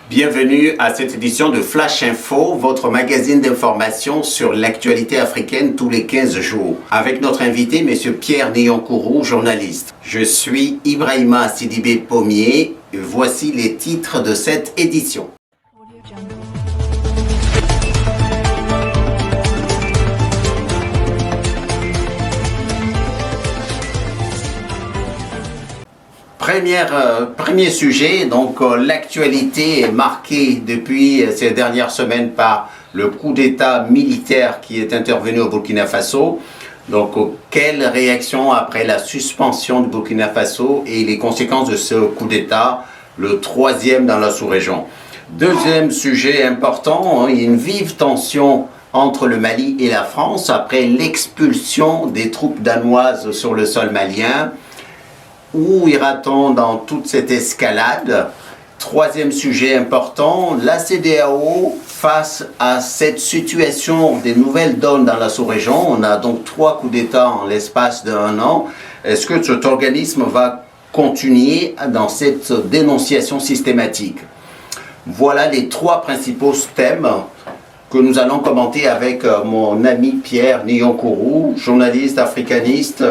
Bienvenue à cette édition de Flash Info, votre magazine d'information sur l'actualité africaine tous les 15 jours. Avec notre invité, M. Pierre Néonkourou, journaliste. Je suis Ibrahima Sidibé Pommier et voici les titres de cette édition. Premier sujet, donc l'actualité est marquée depuis ces dernières semaines par le coup d'État militaire qui est intervenu au Burkina Faso. Donc, quelle réaction après la suspension du Burkina Faso et les conséquences de ce coup d'État, le troisième dans la sous-région. Deuxième sujet important, il y a une vive tension entre le Mali et la France après l'expulsion des troupes danoises sur le sol malien. Où ira-t-on dans toute cette escalade? Troisième sujet important, la CEDEAO face à cette situation des nouvelles donnes dans la sous-région. On a donc 3 coups d'État en l'espace d'1 an. Est-ce que cet organisme va continuer dans cette dénonciation systématique? Voilà les 3 principaux thèmes que nous allons commenter avec mon ami Pierre Néonkourou, journaliste africaniste.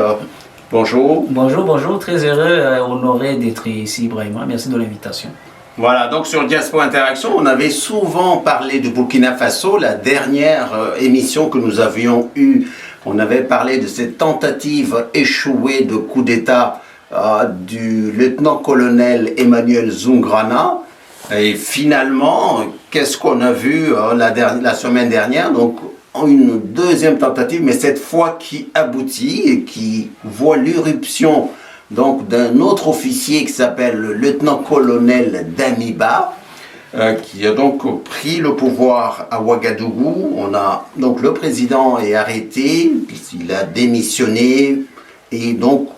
Bonjour. Bonjour, très heureux, honoré d'être ici, Ibrahima. Merci de l'invitation. Voilà, donc sur Diaspora Interaction, on avait souvent parlé de Burkina Faso. La dernière émission que nous avions eue, on avait parlé de cette tentative échouée de coup d'État du lieutenant-colonel Emmanuel Zungrana. Et finalement, qu'est-ce qu'on a vu la semaine dernière? Donc, une deuxième tentative, mais cette fois qui aboutit et qui voit l'irruption donc d'un autre officier qui s'appelle le lieutenant-colonel Damiba, qui a donc pris le pouvoir à Ouagadougou. Donc le président est arrêté, il a démissionné, et donc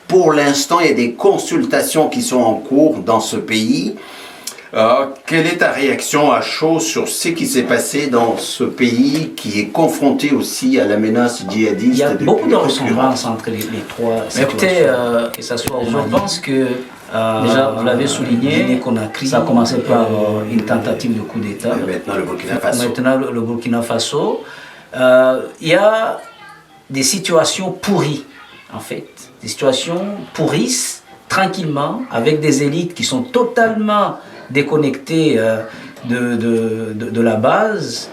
pour l'instant il y a des consultations qui sont en cours dans ce pays. Quelle est ta réaction à chaud sur ce qui s'est passé dans ce pays qui est confronté aussi à la menace djihadiste? Il y a beaucoup de ressemblances entre les 3 situations. Que ça soit je pense que, déjà, vous l'avez souligné, ça a commencé par une tentative de coup d'État. Maintenant le Burkina Faso. Il y a des situations pourries, en fait. Des situations pourrissent tranquillement avec des élites qui sont totalement déconnectés de la base.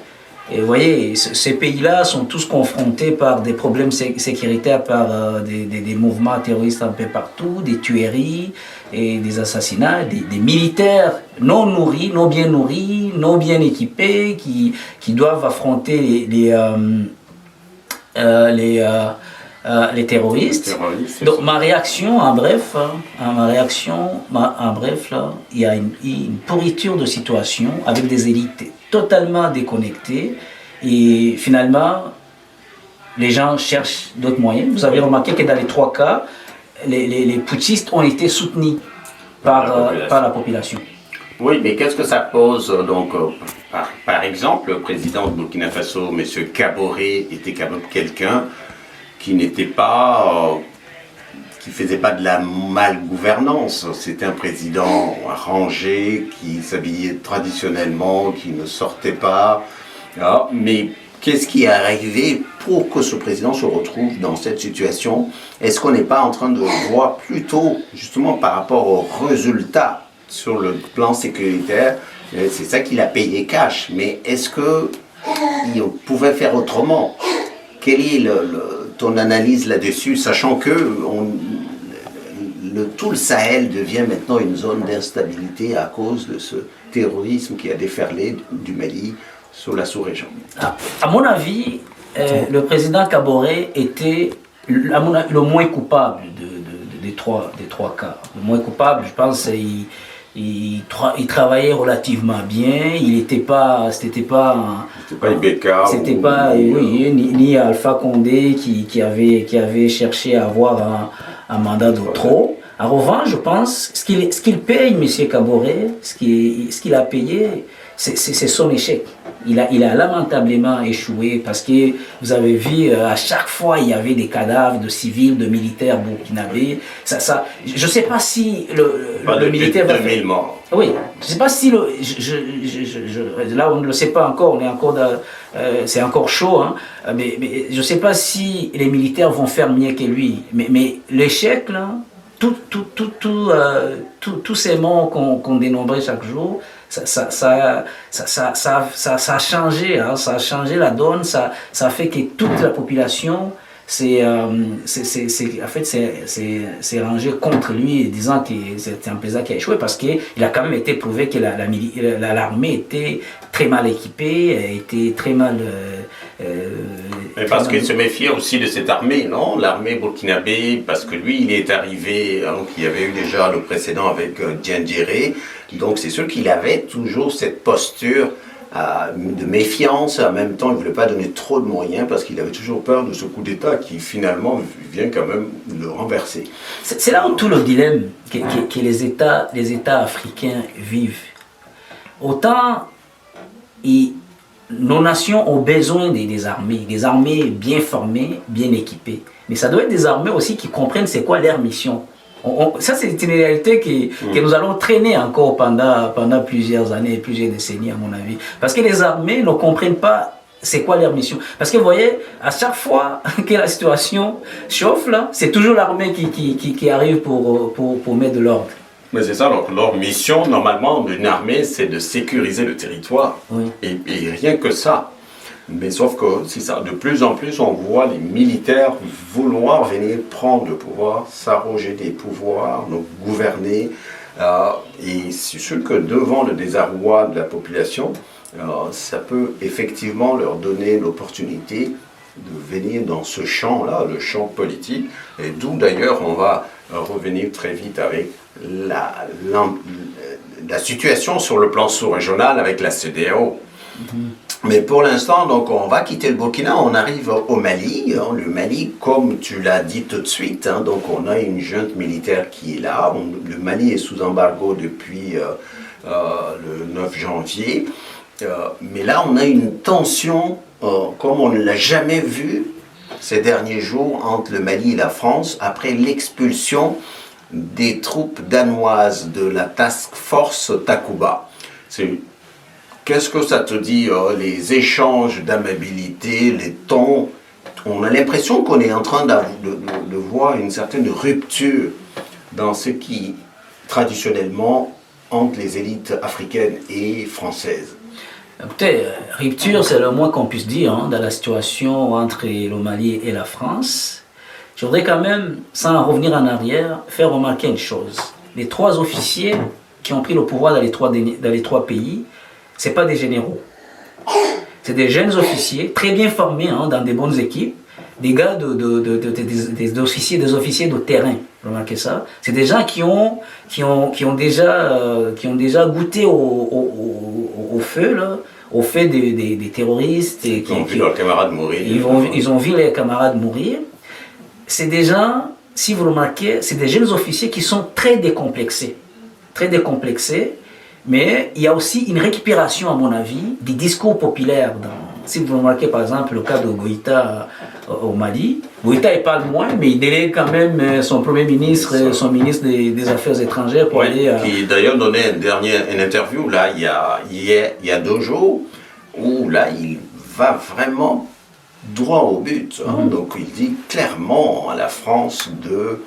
Et vous voyez, ces pays-là sont tous confrontés par des problèmes sécuritaires, par des mouvements terroristes un peu partout, des tueries et des assassinats, des militaires non nourris, non bien équipés, qui doivent affronter les terroristes. Donc ma réaction en bref, là, il y a une pourriture de situation avec des élites totalement déconnectées et finalement les gens cherchent d'autres moyens. Vous avez remarqué que dans les 3 cas, les putschistes ont été soutenus par la population. Oui, mais qu'est-ce que ça pose donc par exemple, le président de Burkina Faso, M. Kaboré, était quand même quelqu'un qui n'était pas, qui faisait pas de la malgouvernance. C'était un président rangé, qui s'habillait traditionnellement, qui ne sortait pas. Mais qu'est-ce qui est arrivé pour que ce président se retrouve dans cette situation? Est-ce qu'on n'est pas en train de voir plutôt, justement par rapport aux résultats sur le plan sécuritaire, c'est ça qu'il a payé cash, mais est-ce qu'il pouvait faire autrement? Quelle est ton analyse là-dessus, sachant que tout le Sahel devient maintenant une zone d'instabilité à cause de ce terrorisme qui a déferlé du Mali sur la sous-région? À mon avis, le président Kaboré était le moins coupable des trois cas. Le moins coupable, je pense, il travaillait relativement bien. C'était pas Ibeka. C'était pas ni Alpha Condé qui avait cherché à avoir un mandat de trop. En revanche, je pense ce qu'il paye, M. Kaboré, ce qu'il a payé, c'est son échec. Il a lamentablement échoué parce que vous avez vu, à chaque fois, il y avait des cadavres de civils, de militaires burkinabés. Je ne sais pas si le militaire va faire... morts. Oui, je ne sais pas si là, on ne le sait pas encore, on est encore c'est encore chaud, hein, mais je ne sais pas si les militaires vont faire mieux que lui. Mais l'échec, là, tous ces morts qu'on dénombrait chaque jour, ça a changé, hein, ça a changé la donne, ça a fait que toute la population s'est rangée contre lui, disant que c'était un président qui a échoué, parce qu'il a quand même été prouvé que l'armée était très mal équipée, était très mal... Mais parce qu'il se méfiait aussi de cette armée, non? L'armée burkinabé, parce que lui, il est arrivé, donc il y avait eu déjà le précédent avec Diendéré, donc c'est sûr qu'il avait toujours cette posture de méfiance. En même temps, il ne voulait pas donner trop de moyens parce qu'il avait toujours peur de ce coup d'État qui finalement vient quand même le renverser. C'est là où tout le dilemme que les États africains vivent. Autant nos nations ont besoin des armées bien formées, bien équipées. Mais ça doit être des armées aussi qui comprennent c'est quoi leur mission. Ça, c'est une réalité que nous allons traîner encore pendant plusieurs années, plusieurs décennies, à mon avis. Parce que les armées ne comprennent pas c'est quoi leur mission. Parce que vous voyez, à chaque fois que la situation chauffe, là, c'est toujours l'armée qui arrive pour mettre de l'ordre. Mais c'est ça, donc leur mission, normalement, d'une armée, c'est de sécuriser le territoire. Oui. Et rien que ça. Mais sauf que c'est ça, de plus en plus, on voit les militaires vouloir venir prendre le pouvoir, s'arroger des pouvoirs, donc gouverner. Et c'est sûr que devant le désarroi de la population, ça peut effectivement leur donner l'opportunité de venir dans ce champ-là, le champ politique. Et d'où d'ailleurs, on va revenir très vite avec la situation sur le plan sous-régional avec la CEDEAO. Mais pour l'instant, donc, on va quitter le Burkina, on arrive au Mali. Le Mali, comme tu l'as dit tout de suite, donc on a une junte militaire qui est là. Le Mali est sous embargo depuis le 9 janvier. Mais là, on a une tension comme on ne l'a jamais vu ces derniers jours entre le Mali et la France après l'expulsion des troupes danoises de la Task Force Takuba. Qu'est-ce que ça te dit, les échanges d'amabilité, les tons? On a l'impression qu'on est en train de voir une certaine rupture dans ce qui, traditionnellement, entre les élites africaines et françaises. Écoutez, rupture, c'est le moins qu'on puisse dire dans la situation entre le Mali et la France. Je voudrais quand même, sans revenir en arrière, faire remarquer une chose. Les 3 officiers qui ont pris le pouvoir dans les trois pays, ce n'est pas des généraux. C'est des jeunes officiers, très bien formés dans des bonnes équipes, des gars des officiers de terrain. Remarquez ça. C'est des gens qui ont déjà goûté au feu, là, au fait des terroristes. Ils ont vu leurs camarades mourir. Ils ont vu les camarades mourir. C'est des gens, si vous remarquez, c'est des jeunes officiers qui sont très décomplexés. Très décomplexés. Mais il y a aussi une récupération, à mon avis, des discours populaires. Si vous remarquez par exemple le cas de Goïta au Mali, Goïta il parle moins, mais il délègue quand même son Premier ministre, son ministre des Affaires étrangères pour aller... Qui d'ailleurs donnait une interview là, il y a 2 jours, où là il va vraiment droit au but. Donc il dit clairement à la France de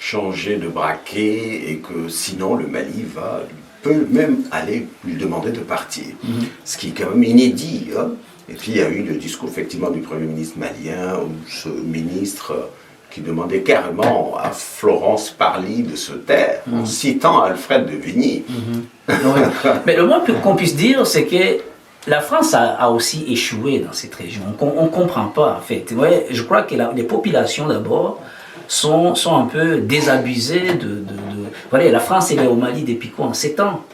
changer de braquet et que sinon le Mali peut même aller lui demander de partir. Ce qui est quand même inédit. Et puis il y a eu le discours effectivement du Premier ministre malien, ou ce ministre qui demandait carrément à Florence Parly de se taire, en citant Alfred de Vigny. Mais le moins qu'on puisse dire, c'est que la France a aussi échoué dans cette région. On ne comprend pas, en fait. Ouais, je crois que les populations, d'abord, sont un peu désabusées Voilà, la France, elle est au Mali depuis quoi? En 7 ans.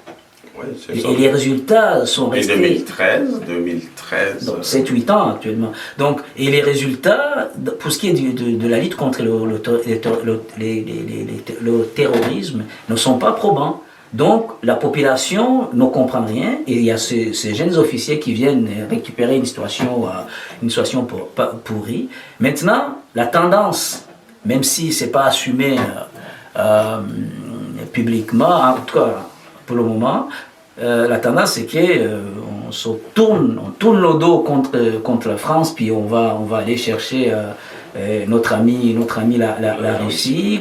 Ouais, et les résultats sont restés... 2013. Donc 7-8 ans actuellement. Donc, et les résultats, pour ce qui est de la lutte contre le terrorisme, ne sont pas probants. Donc la population ne comprend rien et il y a ces jeunes officiers qui viennent récupérer une situation pourrie. Maintenant, la tendance, même si ce n'est pas assumé publiquement, en tout cas pour le moment, la tendance c'est qu'on tourne le dos contre la France, puis on va aller chercher notre ami la Russie.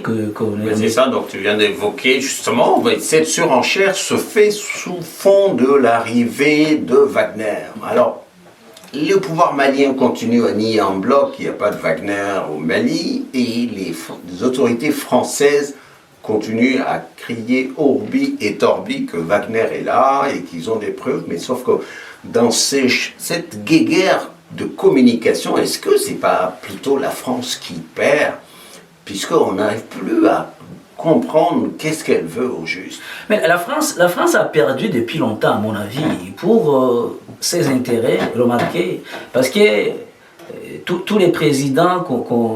C'est ça, donc tu viens d'évoquer justement, cette surenchère se fait sous fond de l'arrivée de Wagner. Alors, le pouvoir malien continue à nier en bloc qu'il n'y a pas de Wagner au Mali, et les autorités françaises continuent à crier orbi et torbi que Wagner est là et qu'ils ont des preuves, mais sauf que dans cette guéguerre de communication, est-ce que c'est pas plutôt la France qui perd, puisqu'on n'arrive plus à comprendre qu'est-ce qu'elle veut au juste? Mais la France a perdu depuis longtemps, à mon avis, pour ses intérêts, remarquez, parce que tous les présidents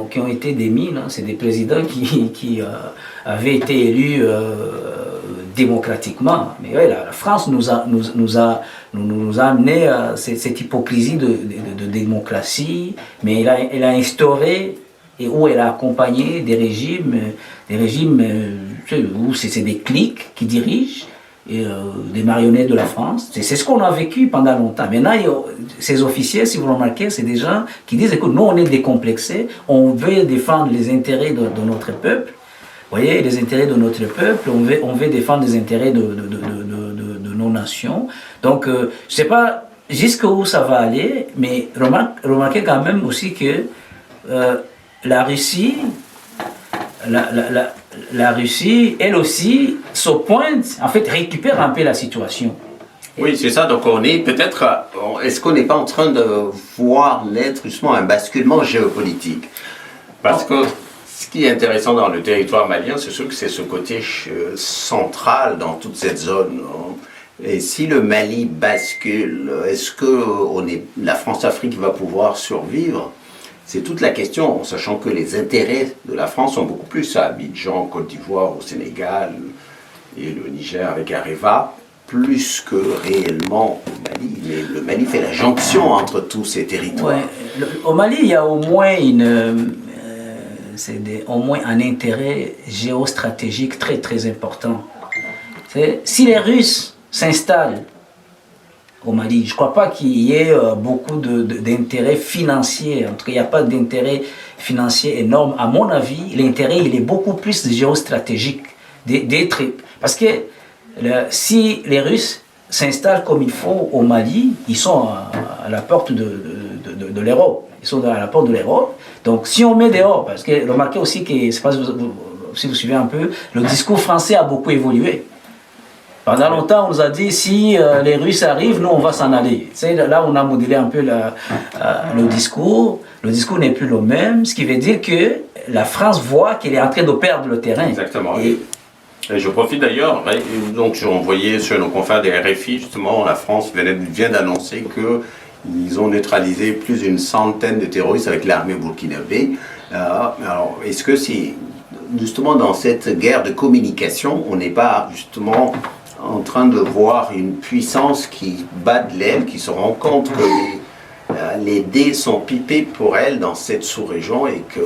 qui ont été démis, c'est des présidents qui avaient été élus démocratiquement. Mais ouais, la France nous a amené à cette hypocrisie de démocratie, mais elle a instauré et où elle a accompagné des régimes où c'est des cliques qui dirigent, et des marionnettes de la France. C'est ce qu'on a vécu pendant longtemps. Maintenant, ces officiers, si vous remarquez, c'est des gens qui disent, écoute, nous on est décomplexés, on veut défendre les intérêts de notre peuple. Vous voyez, les intérêts de notre peuple, on veut défendre les intérêts de nos nations. Donc, je ne sais pas jusqu'où ça va aller, mais remarquez quand même aussi que la Russie, la Russie, elle aussi, se pointe, en fait, récupère un peu la situation. Oui, c'est ça. Donc, on est peut-être. Est-ce qu'on n'est pas en train de voir naître justement un basculement géopolitique? Parce que ce qui est intéressant dans le territoire malien, c'est sûr que c'est ce côté central dans toute cette zone. Et si le Mali bascule, est-ce que la France-Afrique va pouvoir survivre? C'est toute la question, sachant que les intérêts de la France sont beaucoup plus à Abidjan, Côte d'Ivoire, au Sénégal et le Niger avec Areva, plus que réellement au Mali. Mais le Mali fait la jonction entre tous ces territoires. Ouais, au Mali, il y a au moins au moins un intérêt géostratégique très très important. Si les Russes s'installent au Mali, je ne crois pas qu'il y ait beaucoup d'intérêts financiers. En tout cas, il n'y a pas d'intérêt financier énorme. À mon avis, l'intérêt, il est beaucoup plus géostratégique. Parce que si les Russes s'installent comme il faut au Mali, ils sont à la porte de l'Europe. Ils sont à la porte de l'Europe. Donc, si on met dehors, parce que remarquez aussi que, je ne sais pas si vous suivez un peu, le discours français a beaucoup évolué. Pendant longtemps, on nous a dit, si les Russes arrivent, nous, on va s'en aller. Là, on a modélé un peu le discours. Le discours n'est plus le même, ce qui veut dire que la France voit qu'elle est en train de perdre le terrain. Exactement. Et je profite d'ailleurs, donc j'ai envoyé sur nos confrères des RFI, justement, la France vient d'annoncer qu'ils ont neutralisé plus d'une centaine de terroristes avec l'armée burkinabé. Alors, est-ce que c'est justement dans cette guerre de communication, on n'est pas justement en train de voir une puissance qui bat de l'aile, qui se rend compte que les dés sont pipés pour elle dans cette sous-région et que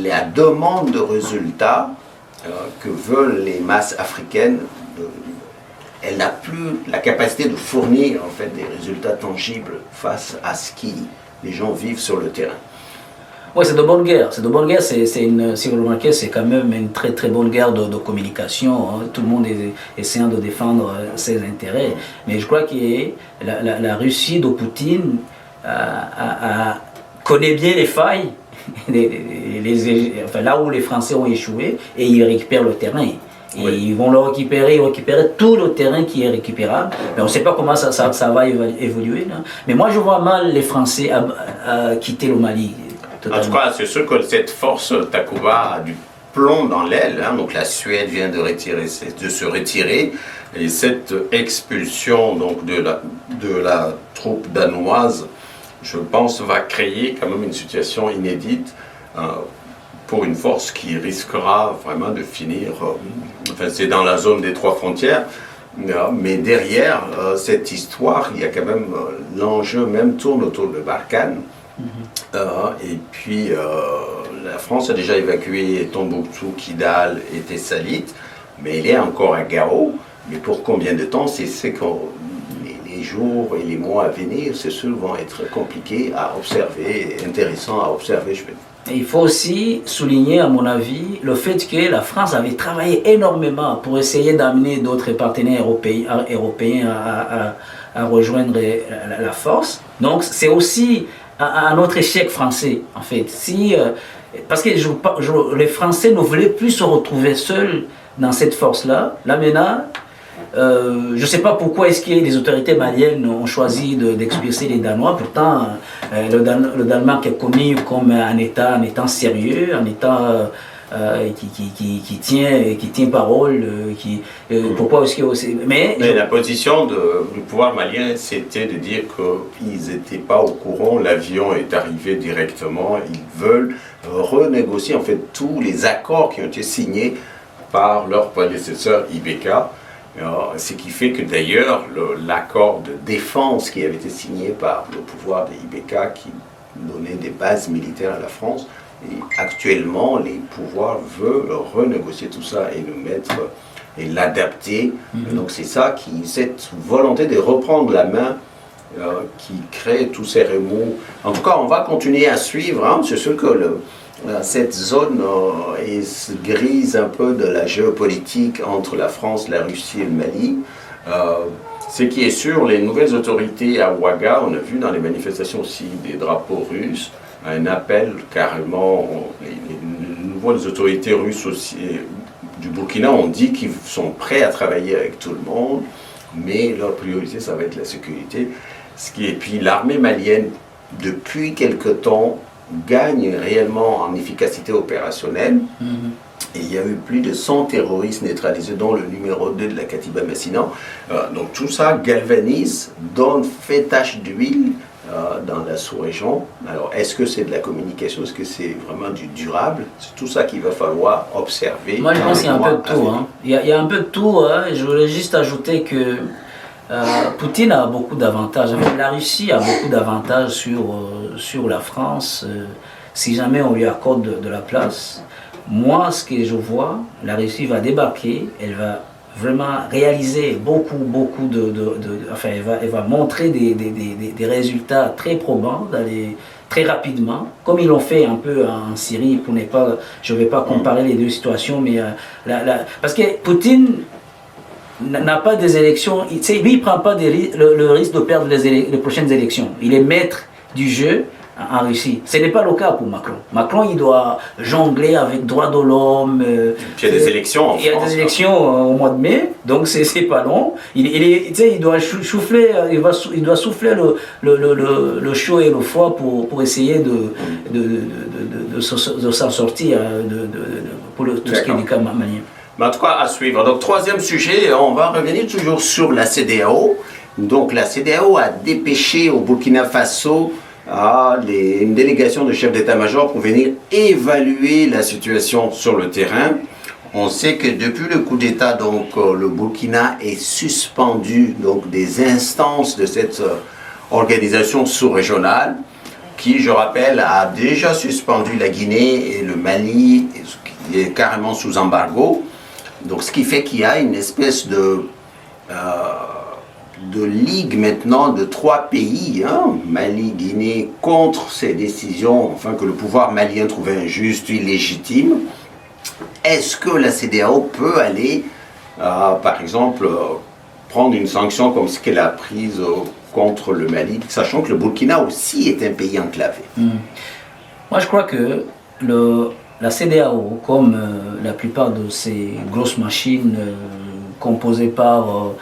la demande de résultats que veulent les masses africaines, elle n'a plus la capacité de fournir en fait des résultats tangibles face à ce que les gens vivent sur le terrain. Oui, c'est de bonne guerre. Si vous remarquez, c'est quand même une très très bonne guerre de communication. Hein. Tout le monde est essayant de défendre ses intérêts. Mais je crois que la Russie de Poutine connaît bien les failles, là où les Français ont échoué, et ils récupèrent le terrain. Et oui, ils vont récupérer tout le terrain qui est récupérable. Mais on ne sait pas comment ça va évoluer. Là. Mais moi, je vois mal les Français quitter le Mali. En tout cas, c'est sûr que cette force Takuba a du plomb dans l'aile. Hein. Donc la Suède vient de se retirer. Et cette expulsion donc, de la troupe danoise, je pense, va créer quand même une situation inédite pour une force qui risquera vraiment de finir, enfin c'est dans la zone des 3 frontières, mais derrière cette histoire, il y a quand même l'enjeu même tourne autour de Barkhane. Et puis la France a déjà évacué Tombouctou, Kidal et Tessalit, mais il est encore à Gao. Mais pour combien de temps? C'est que les jours et les mois à venir, c'est ceux vont être compliqués à observer, intéressants à observer, je peux dire. Il faut aussi souligner, à mon avis, le fait que la France avait travaillé énormément pour essayer d'amener d'autres partenaires européens à rejoindre la force. Donc c'est aussi un autre échec français, en fait. Parce que les Français ne voulaient plus se retrouver seuls dans cette force-là. Là maintenant, je ne sais pas pourquoi est-ce que les autorités maliennes ont choisi d'expulser les Danois. Pourtant, le Danemark est connu comme un État sérieux, un État qui tient parole. Pourquoi est-ce que... Mais la position du pouvoir malien, c'était de dire qu'ils n'étaient pas au courant, l'avion est arrivé directement, ils veulent renégocier en fait tous les accords qui ont été signés par leur prédécesseur IBK. Ce qui fait que d'ailleurs l'accord de défense qui avait été signé par le pouvoir de IBK qui donnait des bases militaires à la France, et actuellement les pouvoirs veulent renégocier tout ça et le mettre et l'adapter. Donc c'est ça cette volonté de reprendre la main qui crée tous ces remous. En tout cas, on va continuer à suivre. Hein. C'est sûr que cette zone est grise un peu de la géopolitique entre la France, la Russie et le Mali. Ce qui est sûr, les nouvelles autorités à Ouaga, on a vu dans les manifestations aussi des drapeaux russes, un appel carrément, les nouvelles autorités russes aussi, du Burkina ont dit qu'ils sont prêts à travailler avec tout le monde, mais leur priorité, ça va être la sécurité. Et puis l'armée malienne, depuis quelque temps, gagne réellement en efficacité opérationnelle. Et il y a eu plus de 100 terroristes neutralisés, dont le numéro 2 de la Katiba Massinan. Donc tout ça galvanise, fait tache d'huile dans la sous-région. Alors est-ce que c'est de la communication, est-ce que c'est vraiment du durable? C'est tout ça qu'il va falloir observer. Moi je pense qu'il y a un peu de tout. Hein. Il y a un peu de tout. Hein. Je voulais juste ajouter que Poutine a beaucoup d'avantages. La Russie a beaucoup d'avantages sur la France si jamais on lui accorde de la place. Moi, ce que je vois, la Russie va débarquer, elle va vraiment réaliser beaucoup enfin, elle va montrer des résultats très probants, très rapidement, comme ils l'ont fait un peu en Syrie, je ne vais pas comparer les deux situations, mais parce que Poutine n'a pas des élections, lui il ne prend pas le risque de perdre les prochaines élections, il est maître du jeu en Russie. Ce n'est pas le cas pour Macron. Macron, il doit jongler avec droits de l'homme. Puis il y a des élections en France. Il y a des élections au mois de mai, donc c'est pas long. Il doit souffler, il doit souffler le chaud et le froid pour essayer de s'en sortir pour tout ce qui est du cas malien. Mais en tout cas, à suivre. Donc, troisième sujet, on va revenir toujours sur la CEDEAO. Donc, la CEDEAO a dépêché au Burkina Faso une délégation de chefs d'état-major pour venir évaluer la situation sur le terrain. On sait que depuis le coup d'État, donc le Burkina est suspendu donc des instances de cette organisation sous-régionale qui, je rappelle, a déjà suspendu la Guinée et le Mali, qui est carrément sous embargo. Donc, ce qui fait qu'il y a une espèce de ligue maintenant de 3 pays, hein, Mali, Guinée, contre ces décisions, enfin que le pouvoir malien trouvait injustes, illégitimes. Est-ce que la CEDEAO peut aller, par exemple, prendre une sanction comme ce qu'elle a prise contre le Mali, sachant que le Burkina aussi est un pays enclavé? Moi, je crois que la CEDEAO, comme la plupart de ces grosses machines composées par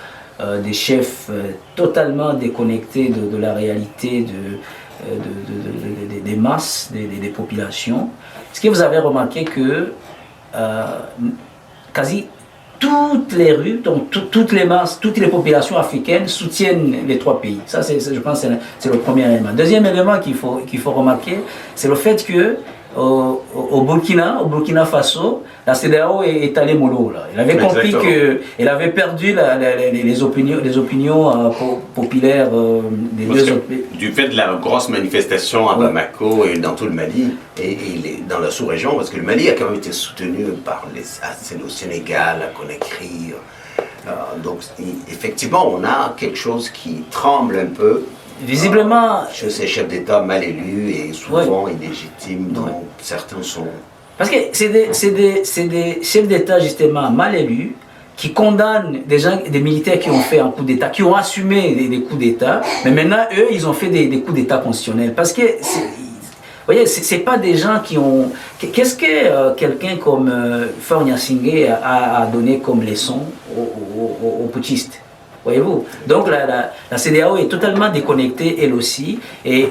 des chefs totalement déconnectés de la réalité des masses, des populations. Est-ce que vous avez remarqué que quasi toutes les rues, donc toutes les masses, toutes les populations africaines soutiennent les 3 pays. Ça, je pense, c'est le premier élément. Deuxième élément qu'il faut remarquer, c'est le fait que au Burkina Faso, la CEDEAO est allée mollo. Là. Elle avait compris qu'elle avait perdu les opinions populaires des deux autres pays. Du fait de la grosse manifestation à Bamako et dans tout le Mali, et dans la sous-région, parce que le Mali a quand même été soutenu par c'est le Sénégal, la Conakry. Donc effectivement, on a quelque chose qui tremble un peu. Visiblement, chez ces chefs d'État mal élus et souvent illégitimes, dont certains sont... Parce que c'est des chefs d'État justement mal élus qui condamnent des militaires qui ont fait un coup d'État, qui ont assumé des coups d'État, mais maintenant eux ils ont fait des coups d'État constitutionnels. Parce que vous voyez, c'est pas des gens qui ont... Qu'est-ce que quelqu'un comme Faure Gnassingbé a donné comme leçon aux putschistes? Voyez-vous? Donc la CEDEAO est totalement déconnectée elle aussi. Et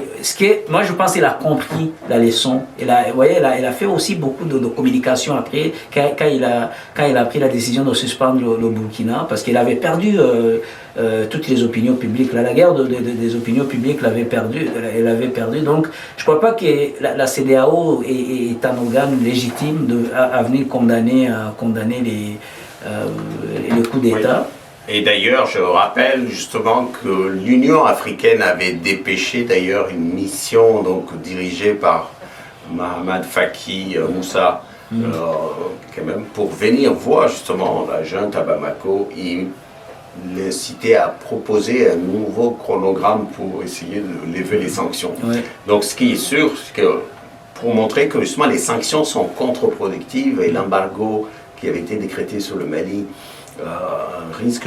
moi je pense qu'elle a compris la leçon. Elle a fait aussi beaucoup de communication après quand il a pris la décision de suspendre le Burkina parce qu'elle avait perdu toutes les opinions publiques. La guerre des opinions publiques l'avait perdu. Elle avait perdu. Donc je ne crois pas que la CEDEAO est un organe légitime à venir condamner les coups d'État. Et d'ailleurs, je rappelle justement que l'Union africaine avait dépêché d'ailleurs une mission donc dirigée par Mahamat Faki Moussa, quand même, pour venir voir justement la junte à Bamako et l'inciter à proposer un nouveau chronogramme pour essayer de lever les sanctions. Ouais. Donc ce qui est sûr, c'est que pour montrer que justement les sanctions sont contre-productives et l'embargo qui avait été décrété sur le Mali risque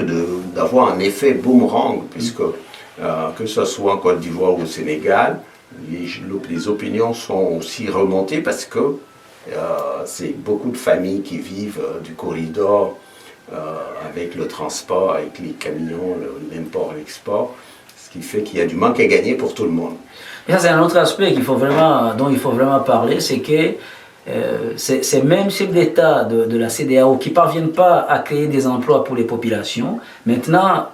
d'avoir un effet boomerang, puisque que ce soit en Côte d'Ivoire ou au Sénégal, les opinions sont aussi remontées parce que c'est beaucoup de familles qui vivent du corridor avec le transport, avec les camions, l'import et l'export, ce qui fait qu'il y a du manque à gagner pour tout le monde. Et ça, c'est un autre aspect dont il faut vraiment parler, c'est que ces mêmes chefs d'État de la CEDEAO qui ne parviennent pas à créer des emplois pour les populations, maintenant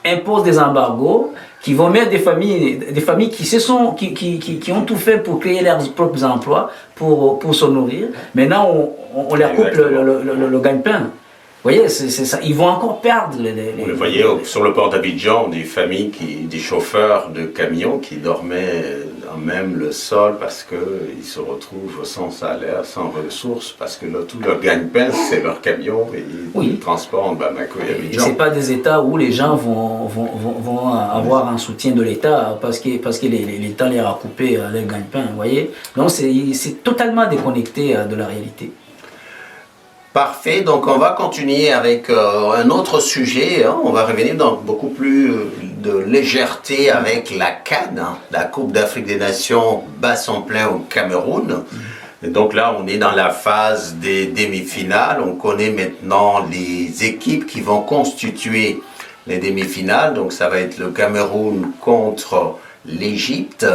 imposent des embargos qui vont mettre des familles qui ont tout fait pour créer leurs propres emplois, pour se nourrir. Maintenant, on leur coupe le gagne-pain. Vous voyez, c'est ça. Ils vont encore perdre. Vous le voyez sur le port d'Abidjan, des familles, des chauffeurs de camions qui dormaient même le sol parce qu'ils se retrouvent sans salaire, sans ressources, parce que là, tout leur gagne-pain, c'est leur camion et le transport entre Bamako et Abidjan. Ce n'est pas des États où les gens vont avoir un soutien de l'État parce que l'État leur a coupé leur gagne-pain. Vous voyez, donc c'est totalement déconnecté de la réalité. Parfait, donc on va continuer avec un autre sujet, hein. On va revenir dans beaucoup plus de légèreté avec la CAN, hein, la Coupe d'Afrique des Nations bat son plein au Cameroun. Et donc là on est dans la phase des demi-finales, on connaît maintenant les équipes qui vont constituer les demi-finales, donc ça va être le Cameroun contre l'Égypte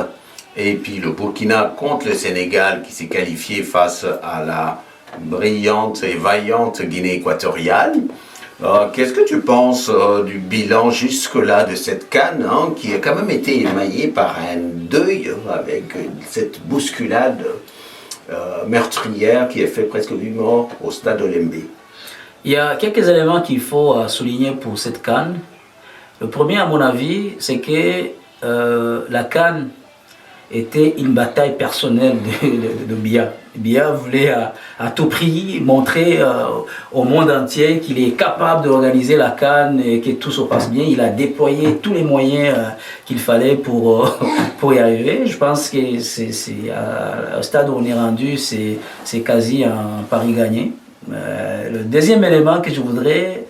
et puis le Burkina contre le Sénégal qui s'est qualifié face à la brillante et vaillante Guinée équatoriale. Qu'est-ce que tu penses du bilan jusque-là de cette CAN, hein, qui a quand même été émaillée par un deuil avec cette bousculade meurtrière qui a fait presque 8 morts au stade Olembe? Il y a quelques éléments qu'il faut souligner pour cette CAN. Le premier, à mon avis, c'est que la CAN était une bataille personnelle de Biya. Biya voulait à tout prix montrer au monde entier qu'il est capable d'organiser la CAN et que tout se passe bien. Il a déployé tous les moyens qu'il fallait pour y arriver. Je pense que au stade où on est rendu, c'est quasi un pari gagné. Le deuxième élément que je voudrais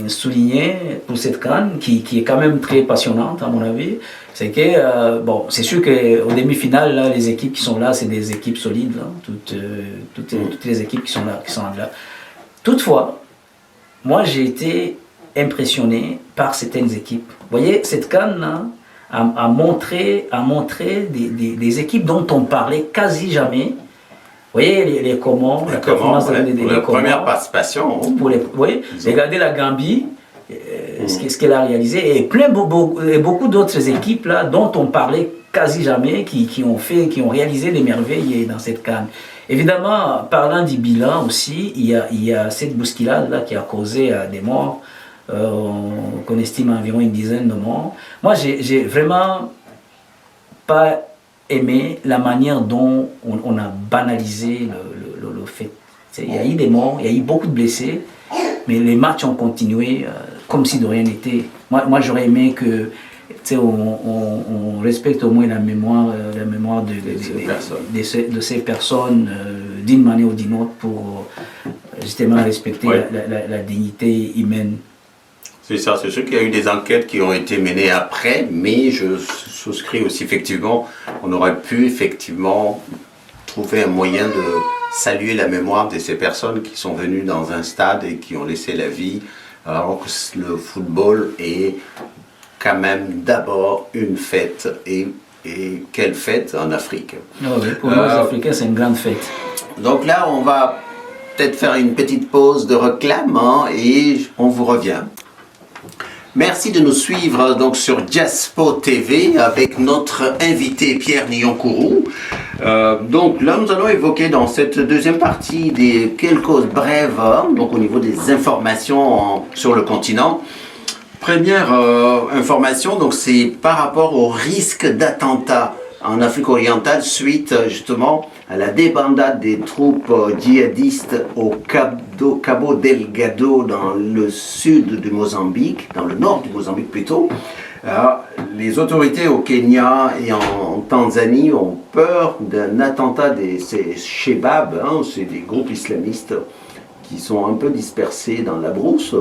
souligner pour cette CAN, qui est quand même très passionnante à mon avis, c'est que, bon, c'est sûr qu'au demi-finale, les équipes qui sont là, c'est des équipes solides, hein, toutes les équipes qui sont là. Toutefois, moi j'ai été impressionné par certaines équipes. Vous voyez, cette CAN a montré des équipes dont on parlait quasi jamais. Vous voyez, les Comores, la performance des première participation. Regardez la Gambie, ce qu'elle a réalisé, et beaucoup d'autres équipes là, dont on parlait quasi jamais qui ont réalisé des merveilles dans cette CAN. Évidemment, parlant du bilan aussi, il y a cette bousculade-là qui a causé des morts, qu'on estime à environ une dizaine de morts. Moi, j'ai vraiment pas aimé la manière dont on a banalisé le fait. Il y a eu des morts, il y a eu beaucoup de blessés, mais les matchs ont continué comme si de rien n'était. Moi j'aurais aimé que on respecte au moins la mémoire de ces personnes d'une manière ou d'une autre pour justement respecter la dignité humaine. C'est ça, c'est sûr qu'il y a eu des enquêtes qui ont été menées après, mais je souscris aussi effectivement, on aurait pu effectivement trouver un moyen de saluer la mémoire de ces personnes qui sont venues dans un stade et qui ont laissé la vie, alors que le football est quand même d'abord une fête, et quelle fête en Afrique. Oh oui, pour nous les Africains, c'est une grande fête. Donc là, on va peut-être faire une petite pause de réclame et on vous revient. Merci de nous suivre donc sur Diaspo TV avec notre invité Pierre Niyonkourou. Donc là, nous allons évoquer dans cette deuxième partie des quelques brèves, donc au niveau des informations sur le continent. Première information, donc c'est par rapport au risque d'attentat en Afrique orientale suite justement à la débandade des troupes djihadistes au Cabo Delgado dans le sud du Mozambique, dans le nord du Mozambique plutôt. Les autorités au Kenya et en Tanzanie ont peur d'un attentat de ces Shebab, c'est des groupes islamistes qui sont un peu dispersés dans la brousse.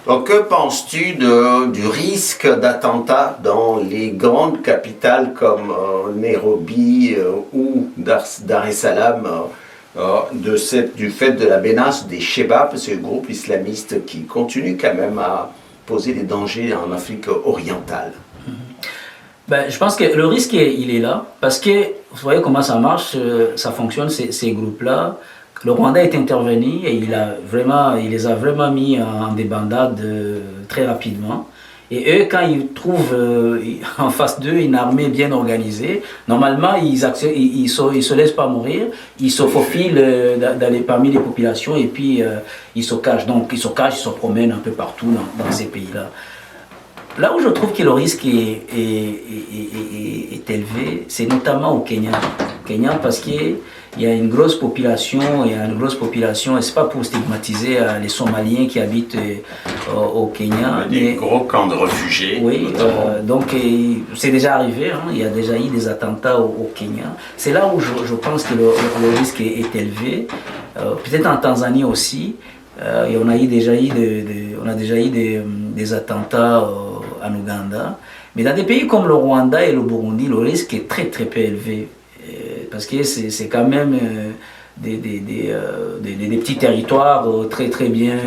Donc, que penses-tu du risque d'attentat dans les grandes capitales comme Nairobi ou Dar es Salaam du fait de la menace des Shebab, ce groupe islamiste qui continue quand même à poser des dangers en Afrique orientale? Je pense que le risque, il est là, parce que vous voyez comment ça marche, ça fonctionne, ces groupes-là. Le Rwanda est intervenu et il les a vraiment mis en débandade très rapidement. Et eux, quand ils trouvent en face d'eux une armée bien organisée, normalement, ils se laissent pas mourir, ils se faufilent parmi les populations et puis ils se cachent. Donc ils se promènent un peu partout dans ces pays-là. Là où je trouve que le risque est élevé, c'est notamment au Kenya. Parce qu'il y a une grosse population, et c'est pas pour stigmatiser les Somaliens qui habitent au Kenya. Des gros camps de réfugiés. Oui, donc c'est déjà arrivé, il y a déjà eu des attentats au Kenya. C'est là où je pense que le risque est élevé. Peut-être en Tanzanie aussi. Et on a déjà eu des attentats en Ouganda. Mais dans des pays comme le Rwanda et le Burundi, le risque est très très peu élevé. Parce que c'est quand même des petits territoires très bien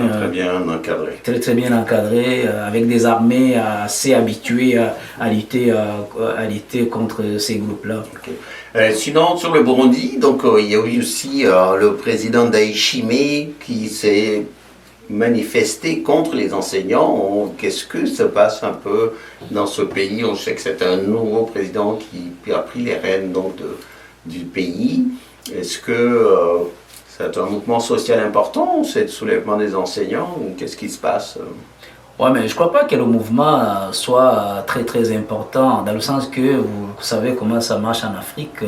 encadrés. Très bien encadrés, avec des armées assez habituées à lutter contre ces groupes-là. Okay. Sinon, sur le Burundi, donc, il y a eu aussi le président Ndayishimiye qui s'est manifesté contre les enseignants. Qu'est-ce que se passe un peu dans ce pays? On sait que c'est un nouveau président qui a pris les rênes donc, du pays. Est-ce que c'est un mouvement social important, c'est le soulèvement des enseignants, ou qu'est-ce qui se passe? Oui, mais je ne crois pas que le mouvement soit très très important, dans le sens que vous savez comment ça marche en Afrique.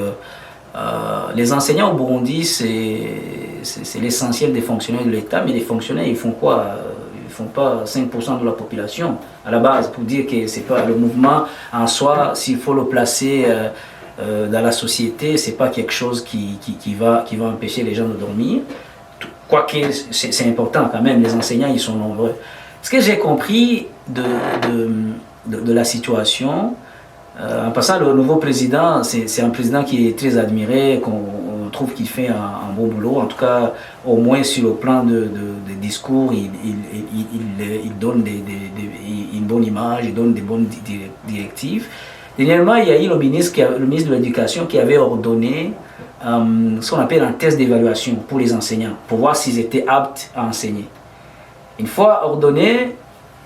Les enseignants au Burundi, c'est l'essentiel des fonctionnaires de l'État, mais les fonctionnaires, ils font quoi? Ils ne font pas 5% de la population, à la base, pour dire que c'est pas le mouvement en soi, s'il faut le placer dans la société, c'est pas quelque chose qui va empêcher les gens de dormir. Quoique c'est important quand même, les enseignants, ils sont nombreux. Ce que j'ai compris de la situation, en passant, le nouveau président, c'est un président qui est très admiré, qu'on trouve qu'il fait un beau boulot, en tout cas, au moins sur le plan de discours, il donne une bonne image, il donne des bonnes directives. Dernièrement, il y a eu le ministre de l'Éducation qui avait ordonné ce qu'on appelle un test d'évaluation pour les enseignants, pour voir s'ils étaient aptes à enseigner. Une fois ordonné,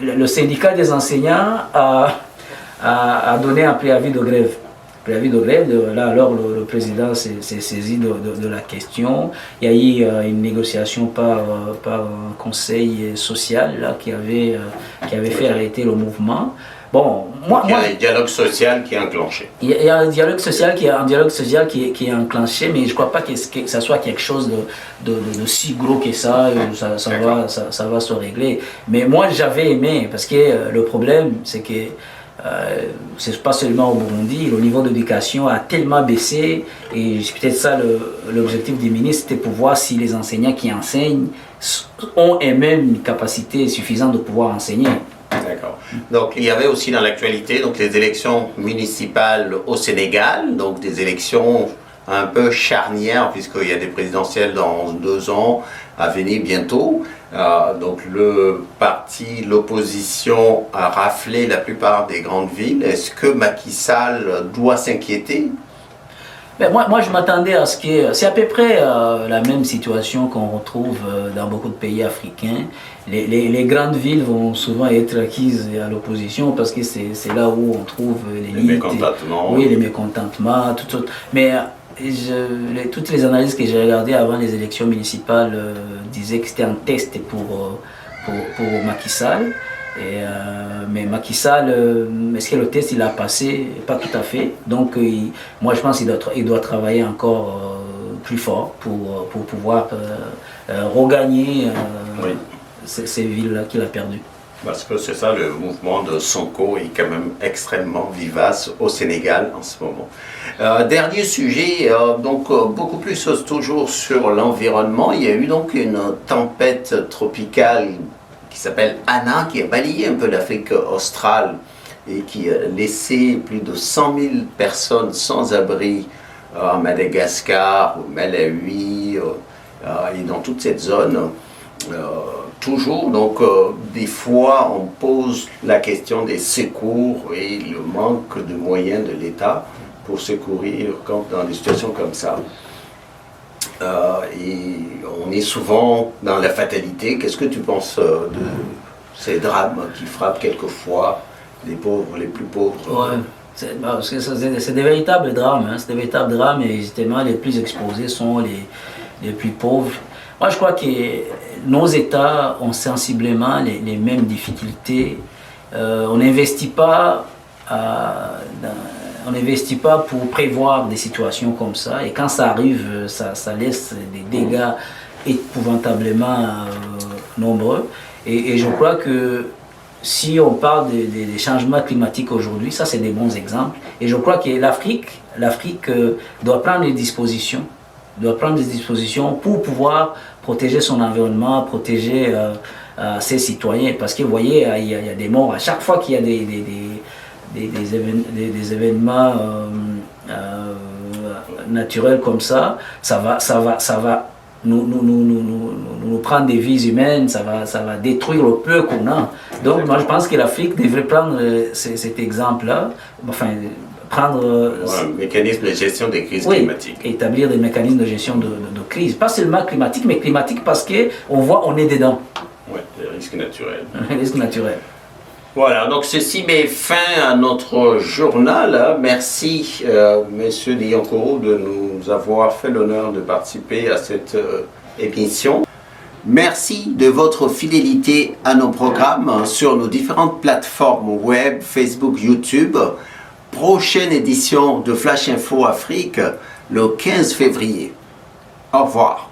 le syndicat des enseignants a donné un préavis de grève. préavis de grève. Là, alors, le président s'est saisi de la question. Il y a eu une négociation par un conseil social là, qui avait fait arrêter le mouvement. Bon, il y a un dialogue social qui est enclenché. Il y a un dialogue social qui est enclenché, mais je ne crois pas que ça soit quelque chose de si gros que ça va se régler. Mais moi, j'avais aimé, parce que le problème, c'est que c'est pas seulement au Burundi, le niveau d'éducation a tellement baissé, et c'est peut-être ça l'objectif des ministres, c'était pour voir si les enseignants qui enseignent ont eux-mêmes une capacité suffisante de pouvoir enseigner. D'accord. Donc il y avait aussi dans l'actualité donc les élections municipales au Sénégal, donc des élections un peu charnières puisqu'il y a des présidentielles dans 2 ans à venir bientôt. Donc l'opposition a raflé la plupart des grandes villes. Est-ce que Macky Sall doit s'inquiéter? Ben moi, je m'attendais à ce que... C'est à peu près la même situation qu'on retrouve dans beaucoup de pays africains. Les grandes villes vont souvent être acquises à l'opposition parce que c'est là où on trouve les mécontentements. Oui, les mécontentements, tout. Mais toutes les analyses que j'ai regardées avant les élections municipales disaient que c'était un test pour Macky Sall. Mais Macky Sall, est-ce que le test il a passé? Pas tout à fait. Donc moi je pense qu'il doit travailler encore plus fort pour pouvoir regagner ces villes-là qu'il a perdues. Parce que c'est ça, le mouvement de Sonko est quand même extrêmement vivace au Sénégal en ce moment. Dernier sujet, donc beaucoup plus toujours sur l'environnement. Il y a eu donc une tempête tropicale qui s'appelle Anna, qui a balayé un peu l'Afrique australe et qui a laissé plus de 100 000 personnes sans abri à Madagascar, au Malawi et dans toute cette zone. Toujours, donc des fois on pose la question des secours et le manque de moyens de l'État pour secourir dans des situations comme ça. Et on est souvent dans la fatalité. Qu'est-ce que tu penses de ces drames qui frappent quelquefois les pauvres, les plus pauvres? Ouais, c'est des véritables drames, hein, c'est des véritables drames, et justement les plus exposés sont les plus pauvres. Moi je crois que nos États ont sensiblement les mêmes difficultés. On n'investit pas pour prévoir des situations comme ça, et quand ça arrive, ça laisse des dégâts épouvantablement nombreux. Et je crois que si on parle des changements climatiques aujourd'hui, ça c'est des bons exemples. Et je crois que l'Afrique doit prendre des dispositions. Pour pouvoir protéger son environnement, protéger ses citoyens. Parce que vous voyez, il y a des morts. À chaque fois qu'il y a des événements naturels comme ça va nous prendre des vies humaines, ça va détruire le peu qu'on a. Donc moi je pense que l'Afrique devrait prendre cet exemple-là, enfin prendre un mécanisme de gestion des crises climatiques. Établir des mécanismes de gestion de crise, pas seulement climatique, mais climatique parce qu'on est dedans. Oui, les risques naturels. Les risques naturels. Voilà, donc ceci met fin à notre journal. Merci, Monsieur Diankoro, de nous avoir fait l'honneur de participer à cette émission. Merci de votre fidélité à nos programmes sur nos différentes plateformes web, Facebook, YouTube. Prochaine édition de Flash Info Afrique le 15 février. Au revoir.